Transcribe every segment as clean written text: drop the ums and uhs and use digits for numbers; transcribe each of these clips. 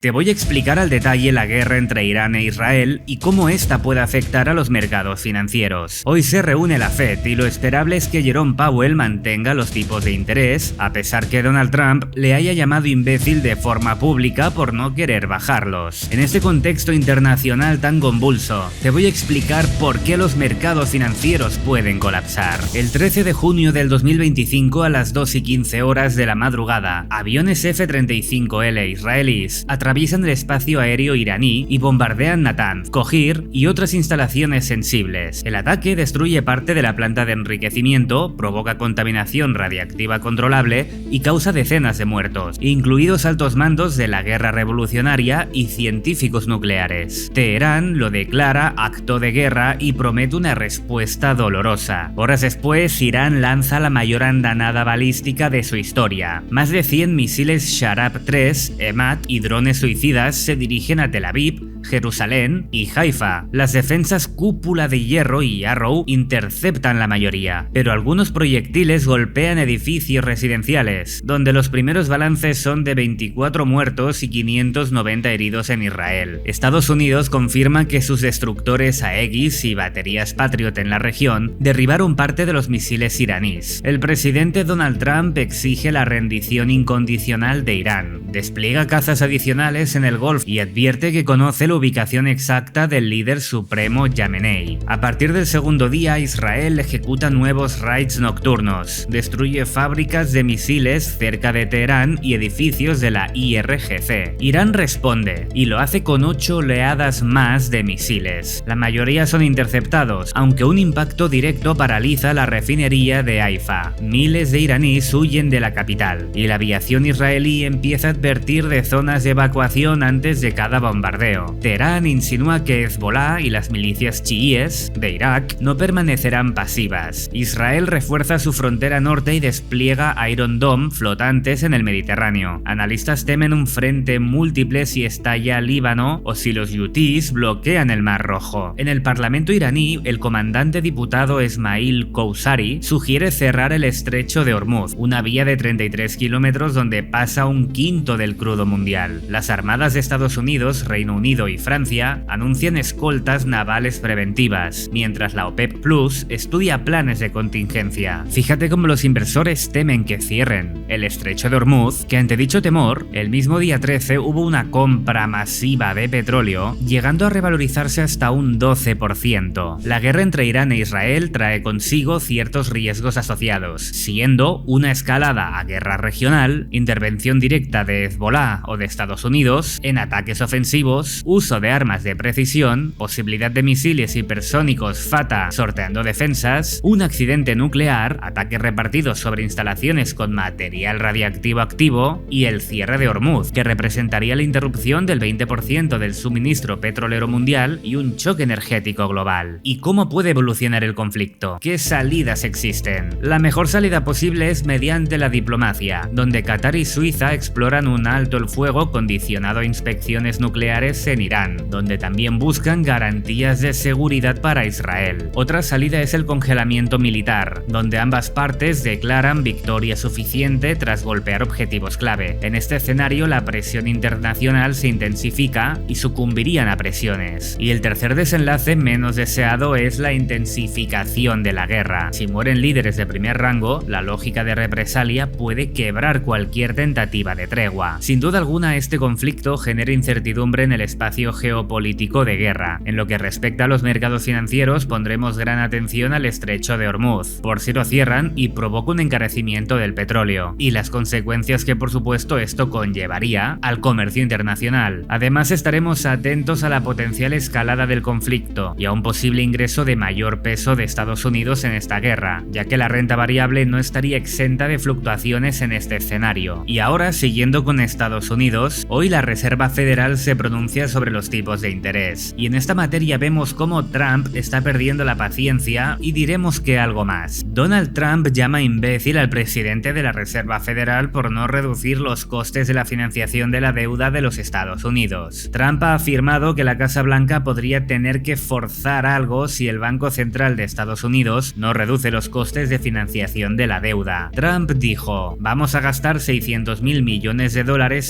Te voy a explicar al detalle la guerra entre Irán e Israel y cómo esta puede afectar a los mercados financieros. Hoy se reúne la Fed y lo esperable es que Jerome Powell mantenga los tipos de interés, a pesar que Donald Trump le haya llamado imbécil de forma pública por no querer bajarlos. En este contexto internacional tan convulso, te voy a explicar por qué los mercados financieros pueden colapsar. El 13 de junio del 2025 a las 2:15 horas de la madrugada, aviones F-35L israelíes atraviesan el espacio aéreo iraní y bombardean Natanz, Kohir y otras instalaciones sensibles. El ataque destruye parte de la planta de enriquecimiento, provoca contaminación radiactiva controlable y causa decenas de muertos, incluidos altos mandos de la guerra revolucionaria y científicos nucleares. Teherán lo declara acto de guerra y promete una respuesta dolorosa. Horas después, Irán lanza la mayor andanada balística de su historia. Más de 100 misiles Sharab-3, Emad y drones suicidas se dirigen a Tel Aviv, Jerusalén y Haifa. Las defensas Cúpula de Hierro y Arrow interceptan la mayoría, pero algunos proyectiles golpean edificios residenciales, donde los primeros balances son de 24 muertos y 590 heridos en Israel. Estados Unidos confirma que sus destructores Aegis y baterías Patriot en la región derribaron parte de los misiles iraníes. El presidente Donald Trump exige la rendición incondicional de Irán, despliega cazas adicionales en el Golfo y advierte que conoce la ubicación exacta del líder supremo Yamenei. A partir del segundo día, Israel ejecuta nuevos raids nocturnos, destruye fábricas de misiles cerca de Teherán y edificios de la IRGC. Irán responde, y lo hace con 8 oleadas más de misiles. La mayoría son interceptados, aunque un impacto directo paraliza la refinería de Haifa. Miles de iraníes huyen de la capital, y la aviación israelí empieza a advertir de zonas de evacuación antes de cada bombardeo. Teherán insinúa que Hezbollah y las milicias chiíes de Irak no permanecerán pasivas. Israel refuerza su frontera norte y despliega Iron Dome flotantes en el Mediterráneo. Analistas temen un frente múltiple si estalla Líbano o si los hutíes bloquean el Mar Rojo. En el Parlamento iraní, el comandante diputado Esmail Kousari sugiere cerrar el estrecho de Hormuz, una vía de 33 kilómetros donde pasa un quinto del crudo mundial. Las armadas de Estados Unidos, Reino Unido y Francia anuncian escoltas navales preventivas, mientras la OPEP Plus estudia planes de contingencia. Fíjate cómo los inversores temen que cierren el estrecho de Hormuz, que ante dicho temor, el mismo día 13 hubo una compra masiva de petróleo, llegando a revalorizarse hasta un 12%. La guerra entre Irán e Israel trae consigo ciertos riesgos asociados, siendo una escalada a guerra regional, intervención directa de Hezbollah o de Estados Unidos en ataques ofensivos, uso de armas de precisión, posibilidad de misiles hipersónicos Fatah sorteando defensas, un accidente nuclear, ataques repartidos sobre instalaciones con material radiactivo activo y el cierre de Hormuz, que representaría la interrupción del 20% del suministro petrolero mundial y un choque energético global. ¿Y cómo puede evolucionar el conflicto? ¿Qué salidas existen? La mejor salida posible es mediante la diplomacia, donde Qatar y Suiza exploran un alto el fuego condicionado a inspecciones nucleares en Irán, donde también buscan garantías de seguridad para Israel. Otra salida es el congelamiento militar, donde ambas partes declaran victoria suficiente tras golpear objetivos clave. En este escenario, la presión internacional se intensifica y sucumbirían a presiones. Y el tercer desenlace menos deseado es la intensificación de la guerra. Si mueren líderes de primer rango, la lógica de represalia puede quebrar cualquier tentativa de tregua. Sin duda alguna, este conflicto genera incertidumbre en el espacio geopolítico de guerra. En lo que respecta a los mercados financieros, pondremos gran atención al estrecho de Hormuz, por si lo cierran y provoca un encarecimiento del petróleo, y las consecuencias que por supuesto esto conllevaría al comercio internacional. Además, estaremos atentos a la potencial escalada del conflicto y a un posible ingreso de mayor peso de Estados Unidos en esta guerra, ya que la renta variable no estaría exenta de fluctuaciones en este escenario. Y ahora, siguiendo con Estados Unidos, hoy la Reserva Federal se pronuncia sobre sobre los tipos de interés. Y en esta materia vemos cómo Trump está perdiendo la paciencia y diremos que algo más. Donald Trump llama imbécil al presidente de la Reserva Federal por no reducir los costes de la financiación de la deuda de los Estados Unidos. Trump ha afirmado que la Casa Blanca podría tener que forzar algo si el Banco Central de Estados Unidos no reduce los costes de financiación de la deuda. Trump dijo: vamos a gastar $600.000 millones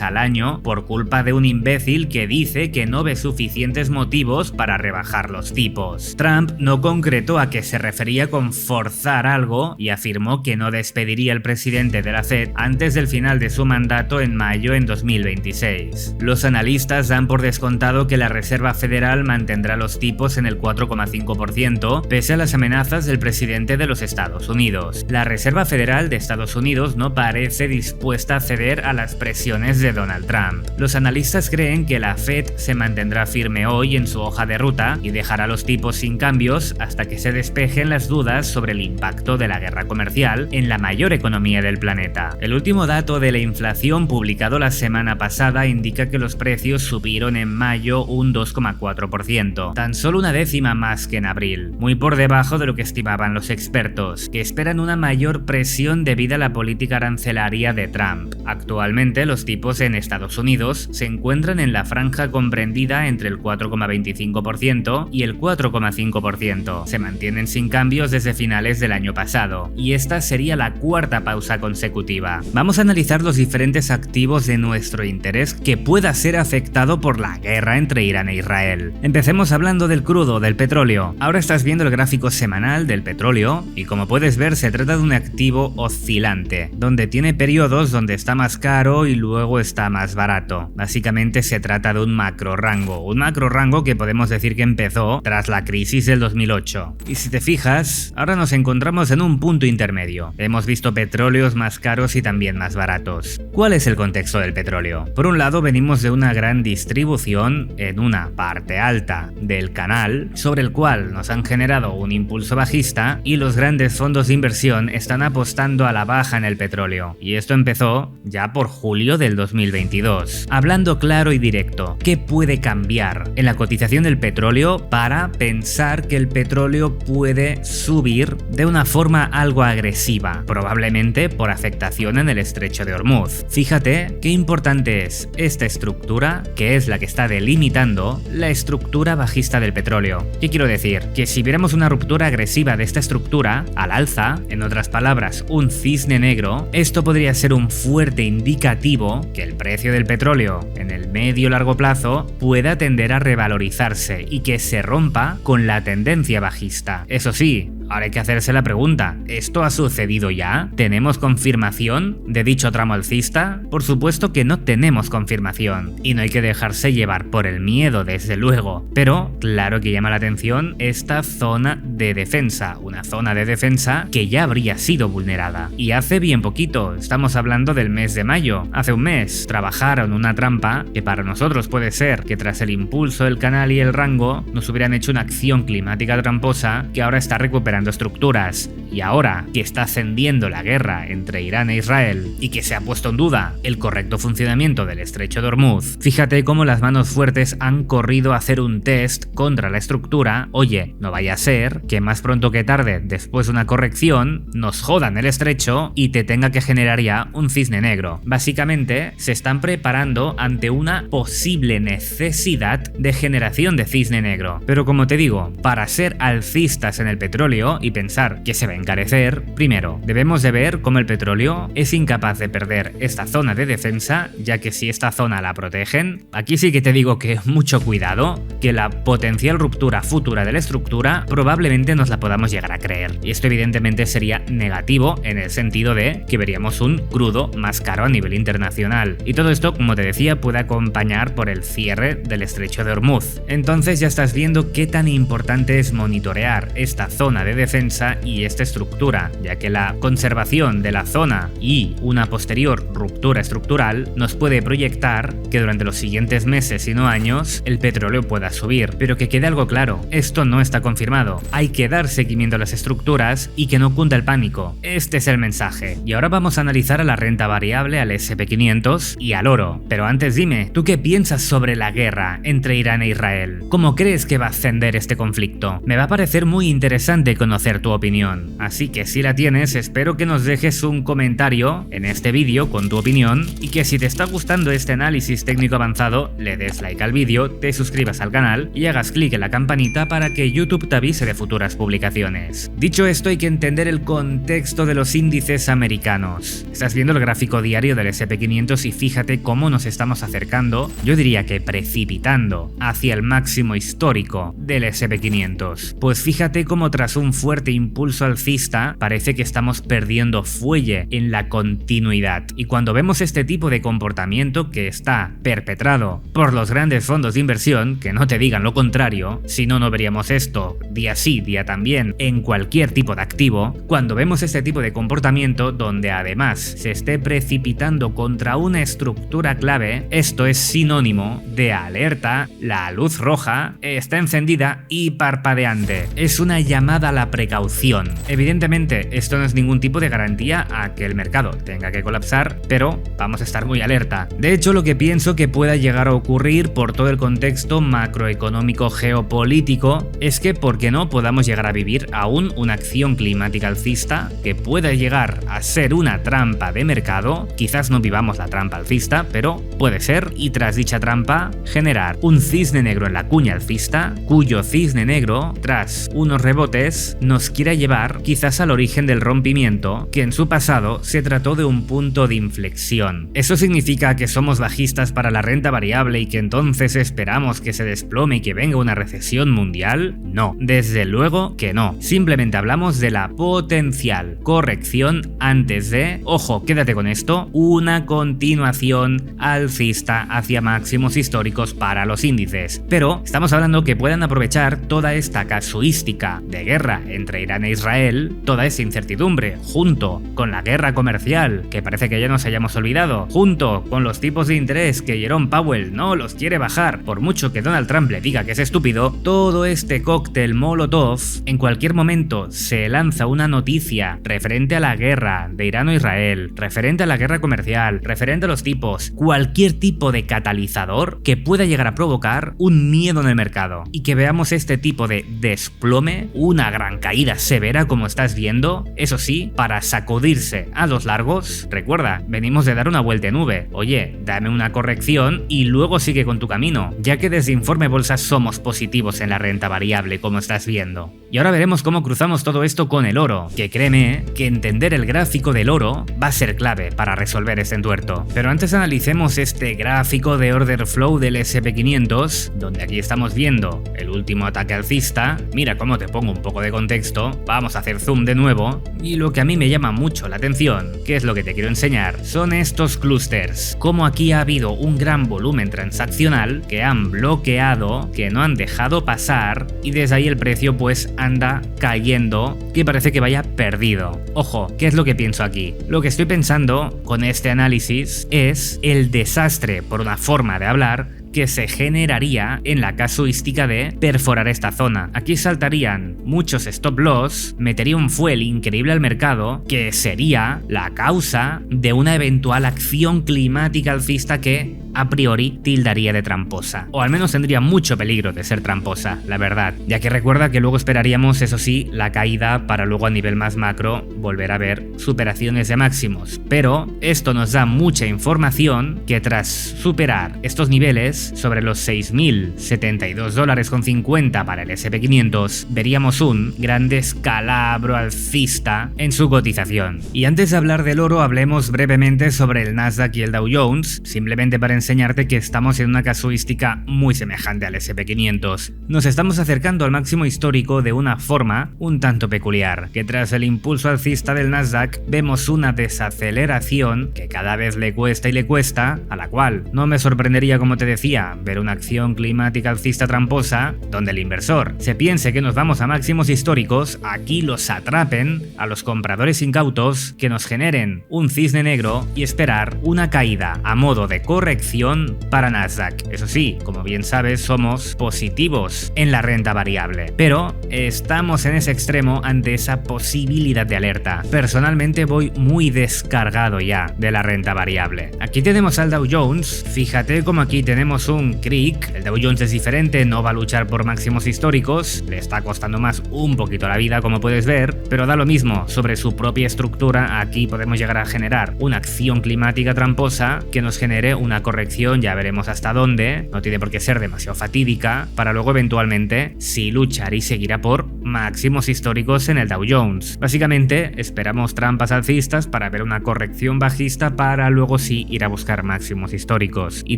al año por culpa de un imbécil que dice que no ve suficientes motivos para rebajar los tipos. Trump no concretó a qué se refería con forzar algo y afirmó que no despediría al presidente de la Fed antes del final de su mandato en mayo en 2026. Los analistas dan por descontado que la Reserva Federal mantendrá los tipos en el 4,5% pese a las amenazas del presidente de los Estados Unidos. La Reserva Federal de Estados Unidos no parece dispuesta a ceder a las presiones de Donald Trump. Los analistas creen que la Fed se mantendrá firme hoy en su hoja de ruta y dejará los tipos sin cambios hasta que se despejen las dudas sobre el impacto de la guerra comercial en la mayor economía del planeta. El último dato de la inflación publicado la semana pasada indica que los precios subieron en mayo un 2,4%, tan solo una décima más que en abril, muy por debajo de lo que estimaban los expertos, que esperan una mayor presión debido a la política arancelaria de Trump. Actualmente los tipos en Estados Unidos se encuentran en la franja comprendida entre el 4,25% y el 4,5%. Se mantienen sin cambios desde finales del año pasado, y esta sería la cuarta pausa consecutiva. Vamos a analizar los diferentes activos de nuestro interés que pueda ser afectado por la guerra entre Irán e Israel. Empecemos hablando del crudo, del petróleo. Ahora estás viendo el gráfico semanal del petróleo y como puedes ver se trata de un activo oscilante, donde tiene periodos donde está más caro y luego está más barato. Básicamente se trata de un macro rango que podemos decir que empezó tras la crisis del 2008. Y si te fijas, ahora nos encontramos en un punto intermedio. Hemos visto petróleos más caros y también más baratos. ¿Cuál es el contexto del petróleo? Por un lado venimos de una gran distribución en una parte alta del canal, sobre el cual nos han generado un impulso bajista y los grandes fondos de inversión están apostando a la baja en el petróleo. Y esto empezó ya por julio del 2022. Hablando claro y directo, ¿qué puede cambiar en la cotización del petróleo para pensar que el petróleo puede subir de una forma algo agresiva? Probablemente por afectación en el estrecho de Hormuz. Fíjate qué importante es esta estructura, que es la que está delimitando la estructura bajista del petróleo. ¿Qué quiero decir? Que si viéramos una ruptura agresiva de esta estructura al alza, en otras palabras, un cisne negro, esto podría ser un fuerte indicativo que el precio del petróleo en el medio-largo plazo pueda tender a revalorizarse y que se rompa con la tendencia bajista. Eso sí, ahora hay que hacerse la pregunta, ¿esto ha sucedido ya? ¿Tenemos confirmación de dicho tramo alcista? Por supuesto que no tenemos confirmación, y no hay que dejarse llevar por el miedo, desde luego, pero claro que llama la atención esta zona de defensa, una zona de defensa que ya habría sido vulnerada. Y hace bien poquito, estamos hablando del mes de mayo, hace un mes, trabajaron una trampa que para nosotros puede ser que tras el impulso del canal y el rango nos hubieran hecho una acción climática tramposa que ahora está recuperando estructuras. Y ahora que está ascendiendo la guerra entre Irán e Israel y que se ha puesto en duda el correcto funcionamiento del estrecho de Hormuz, fíjate cómo las manos fuertes han corrido a hacer un test contra la estructura. Oye, no vaya a ser que más pronto que tarde, después de una corrección, nos jodan el estrecho y te tenga que generar ya un cisne negro. Básicamente se están preparando ante una posible necesidad de generación de cisne negro. Pero como te digo, para ser alcistas en el petróleo y pensar que se va a encarecer, primero, debemos de ver cómo el petróleo es incapaz de perder esta zona de defensa, ya que si esta zona la protegen, aquí sí que te digo que mucho cuidado, que la potencial ruptura futura de la estructura probablemente nos la podamos llegar a creer. Y esto evidentemente sería negativo en el sentido de que veríamos un crudo más caro a nivel internacional. Y todo esto, como te decía, puede acompañar por el cierre del estrecho de Hormuz. Entonces ya estás viendo qué tan importante es monitorear esta zona de defensa y este estructura, ya que la conservación de la zona y una posterior ruptura estructural nos puede proyectar que durante los siguientes meses y no años el petróleo pueda subir. Pero que quede algo claro, esto no está confirmado, hay que dar seguimiento a las estructuras y que no cunda el pánico. Este es el mensaje. Y ahora vamos a analizar a la renta variable, al SP500 y al oro. Pero antes dime, ¿tú qué piensas sobre la guerra entre Irán e Israel? ¿Cómo crees que va a ascender este conflicto? Me va a parecer muy interesante conocer tu opinión. Así que si la tienes, espero que nos dejes un comentario en este vídeo con tu opinión y que si te está gustando este análisis técnico avanzado, le des like al vídeo, te suscribas al canal y hagas clic en la campanita para que YouTube te avise de futuras publicaciones. Dicho esto, hay que entender el contexto de los índices americanos. Estás viendo el gráfico diario del SP500 y fíjate cómo nos estamos acercando, yo diría que precipitando, hacia el máximo histórico del SP500. Pues fíjate cómo tras un fuerte impulso alcista parece que estamos perdiendo fuelle en la continuidad. Y cuando vemos este tipo de comportamiento que está perpetrado por los grandes fondos de inversión, que no te digan lo contrario, si no, no veríamos esto día sí, día también en cualquier tipo de activo. Cuando vemos este tipo de comportamiento donde además se esté precipitando contra una estructura clave, esto es sinónimo de alerta, la luz roja está encendida y parpadeante. Es una llamada a la precaución. Evidentemente, esto no es ningún tipo de garantía a que el mercado tenga que colapsar, pero vamos a estar muy alerta. De hecho, lo que pienso que pueda llegar a ocurrir por todo el contexto macroeconómico geopolítico es que, ¿por qué no?, podamos llegar a vivir aún una acción climática alcista que pueda llegar a ser una trampa de mercado. Quizás no vivamos la trampa alcista, pero puede ser, y tras dicha trampa generar un cisne negro en la cuña alcista, cuyo cisne negro, tras unos rebotes, nos quiera llevar quizás al origen del rompimiento, que en su pasado se trató de un punto de inflexión. ¿Eso significa que somos bajistas para la renta variable y que entonces esperamos que se desplome y que venga una recesión mundial? No, desde luego que no. Simplemente hablamos de la potencial corrección antes de, ojo, quédate con esto, una continuación alcista hacia máximos históricos para los índices. Pero estamos hablando que puedan aprovechar toda esta casuística de guerra entre Irán e Israel, toda esa incertidumbre, junto con la guerra comercial, que parece que ya nos hayamos olvidado, junto con los tipos de interés que Jerome Powell no los quiere bajar, por mucho que Donald Trump le diga que es estúpido, todo este cóctel molotov, en cualquier momento se lanza una noticia referente a la guerra de Irán o Israel, referente a la guerra comercial, referente a los tipos, cualquier tipo de catalizador que pueda llegar a provocar un miedo en el mercado y que veamos este tipo de desplome, una gran caída severa como estás viendo, eso sí, para sacudirse a los largos. Recuerda, venimos de dar una vuelta en V, oye, dame una corrección y luego sigue con tu camino, ya que desde Informe Bolsa somos positivos en la renta variable como estás viendo. Y ahora veremos cómo cruzamos todo esto con el oro, que créeme que entender el gráfico del oro va a ser clave para resolver este entuerto. Pero antes analicemos este gráfico de order flow del SP500, donde aquí estamos viendo el último ataque alcista. Mira cómo te pongo un poco de contexto, vamos a hacer zoom de nuevo, y lo que a mí me llama mucho la atención, que es lo que te quiero enseñar, son estos clústeres, como aquí ha habido un gran volumen transaccional que han bloqueado, que no han dejado pasar, y desde ahí el precio pues anda cayendo, que parece que vaya perdido. Ojo, ¿qué es lo que pienso aquí? Lo que estoy pensando con este análisis es el desastre, por una forma de hablar, que se generaría en la casuística de perforar esta zona. Aquí saltarían muchos stop loss, metería un fuel increíble al mercado, que sería la causa de una eventual acción climática alcista que a priori tildaría de tramposa, o al menos tendría mucho peligro de ser tramposa, la verdad, ya que recuerda que luego esperaríamos, eso sí, la caída para luego a nivel más macro volver a ver superaciones de máximos. Pero esto nos da mucha información que tras superar estos niveles sobre los $6.072,50 para el SP500, veríamos un gran descalabro alcista en su cotización. Y antes de hablar del oro, hablemos brevemente sobre el Nasdaq y el Dow Jones, simplemente para enseñarte que estamos en una casuística muy semejante al SP500. Nos estamos acercando al máximo histórico de una forma un tanto peculiar, que tras el impulso alcista del Nasdaq vemos una desaceleración que cada vez le cuesta y le cuesta, a la cual no me sorprendería, como te decía, decía, ver una acción climática alcista tramposa, donde el inversor se piense que nos vamos a máximos históricos, aquí los atrapen a los compradores incautos que nos generen un cisne negro y esperar una caída a modo de corrección para Nasdaq. Eso sí, como bien sabes, somos positivos en la renta variable, pero estamos en ese extremo ante esa posibilidad de alerta. Personalmente voy muy descargado ya de la renta variable. Aquí tenemos al Dow Jones, fíjate como aquí tenemos un creek. El Dow Jones es diferente, no va a luchar por máximos históricos, le está costando más un poquito la vida como puedes ver, pero da lo mismo. Sobre su propia estructura, aquí podemos llegar a generar una acción climática tramposa que nos genere una corrección, ya veremos hasta dónde, no tiene por qué ser demasiado fatídica, para luego eventualmente sí luchar y seguir a por máximos históricos en el Dow Jones. Básicamente esperamos trampas alcistas para ver una corrección bajista para luego sí ir a buscar máximos históricos. Y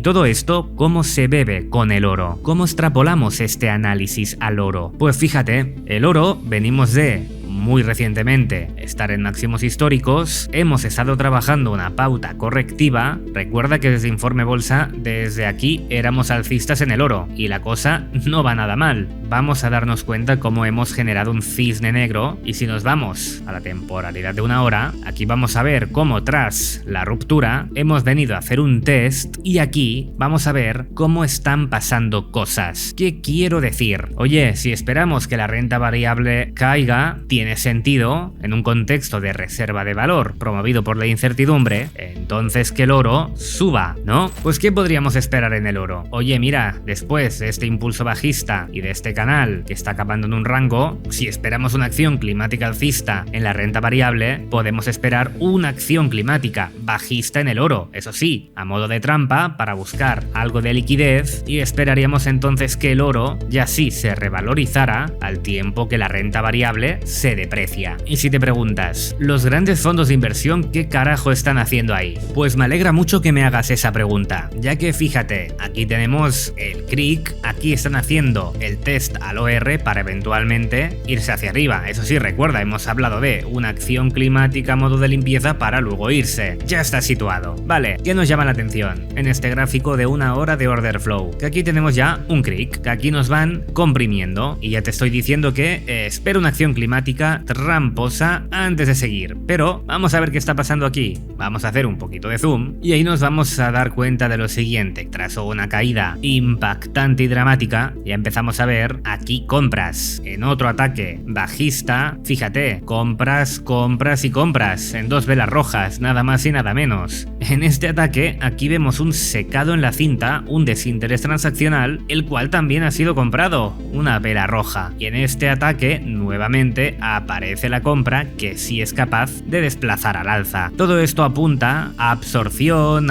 todo esto, ¿cómo se bebe con el oro? ¿Cómo extrapolamos este análisis al oro? Pues fíjate, el oro venimos de muy recientemente estar en máximos históricos, hemos estado trabajando una pauta correctiva. Recuerda que desde Informe Bolsa, desde aquí éramos alcistas en el oro y la cosa no va nada mal. Vamos a darnos cuenta cómo hemos generado un cisne negro, y si nos vamos a la temporalidad de una hora, aquí vamos a ver cómo tras la ruptura hemos venido a hacer un test y aquí vamos a ver cómo están pasando cosas. ¿Qué quiero decir? Oye, si esperamos que la renta variable caiga, tiene sentido en un contexto de reserva de valor promovido por la incertidumbre, entonces que el oro suba, ¿no? Pues ¿qué podríamos esperar en el oro? Oye, mira, después de este impulso bajista y de este canal que está acabando en un rango, si esperamos una acción climática alcista en la renta variable, podemos esperar una acción climática bajista en el oro, eso sí, a modo de trampa para buscar algo de liquidez, y esperaríamos entonces que el oro ya sí se revalorizara al tiempo que la renta variable se deprecia. Y si te preguntas, ¿los grandes fondos de inversión qué carajo están haciendo ahí? Pues me alegra mucho que me hagas esa pregunta, ya que fíjate, aquí tenemos el CRIC, aquí están haciendo el test al OR para eventualmente irse hacia arriba. Eso sí, recuerda, hemos hablado de una acción climática a modo de limpieza para luego irse. Ya está situado. Vale, ¿qué nos llama la atención? En este gráfico de una hora de order flow, que aquí tenemos ya un CRIC, que aquí nos van comprimiendo, y ya te estoy diciendo que espero una acción climática tramposa antes de seguir. Pero vamos a ver qué está pasando aquí. Vamos a hacer un poquito de zoom y ahí nos vamos a dar cuenta de lo siguiente. Tras una caída impactante y dramática, ya empezamos a ver aquí compras. En otro ataque bajista, fíjate, compras, compras y compras en dos velas rojas, nada más y nada menos. En este ataque, aquí vemos un secado en la cinta, un desinterés transaccional, el cual también ha sido comprado, una vela roja. Y en este ataque, nuevamente, aparece la compra que sí es capaz de desplazar al alza. Todo esto apunta a absorción,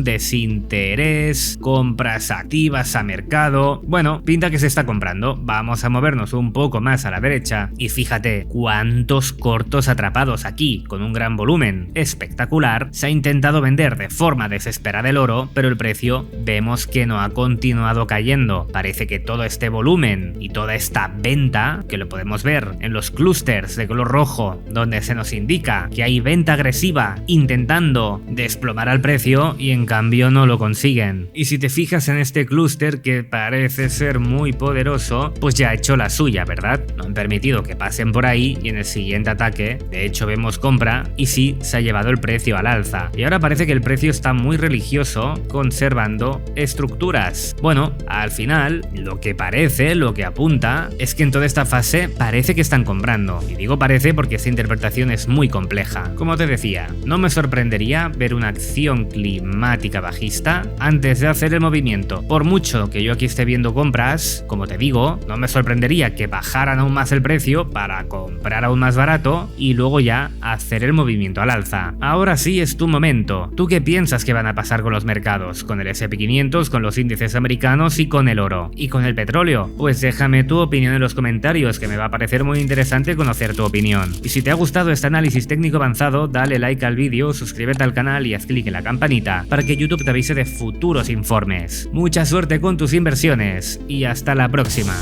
desinterés, compras activas a mercado. Bueno, pinta que se está comprando. Vamos a movernos un poco más a la derecha y fíjate cuántos cortos atrapados aquí, con un gran volumen espectacular. Se ha intentado vender de forma desesperada el oro, pero el precio vemos que no ha continuado cayendo. Parece que todo este volumen y toda esta venta, que lo podemos ver en los clústeres de color rojo, donde se nos indica que hay venta agresiva intentando desplomar al precio, y en cambio no lo consiguen. Y si te fijas en este clúster, que parece ser muy poderoso, pues ya ha hecho la suya, ¿verdad? No han permitido que pasen por ahí, y en el siguiente ataque, de hecho vemos compra, y sí, se ha llevado el precio al alza. Y ahora parece que el precio está muy religioso, conservando estructuras. Bueno, al final, lo que apunta, es que en toda esta fase parece que están comprando. Y digo parece porque esta interpretación es muy compleja. Como te decía, no me sorprendería ver una acción climática bajista antes de hacer el movimiento. Por mucho que yo aquí esté viendo compras, como te digo, no me sorprendería que bajaran aún más el precio para comprar aún más barato y luego ya hacer el movimiento al alza. Ahora sí es tu momento. ¿Tú qué piensas que van a pasar con los mercados? Con el S&P 500, con los índices americanos y con el oro. ¿Y con el petróleo? Pues déjame tu opinión en los comentarios, que me va a parecer muy interesante conocer tu opinión. Y si te ha gustado este análisis técnico avanzado, dale like al vídeo, suscríbete al canal y haz clic en la campanita para que YouTube te avise de futuros informes. Mucha suerte con tus inversiones y hasta la próxima.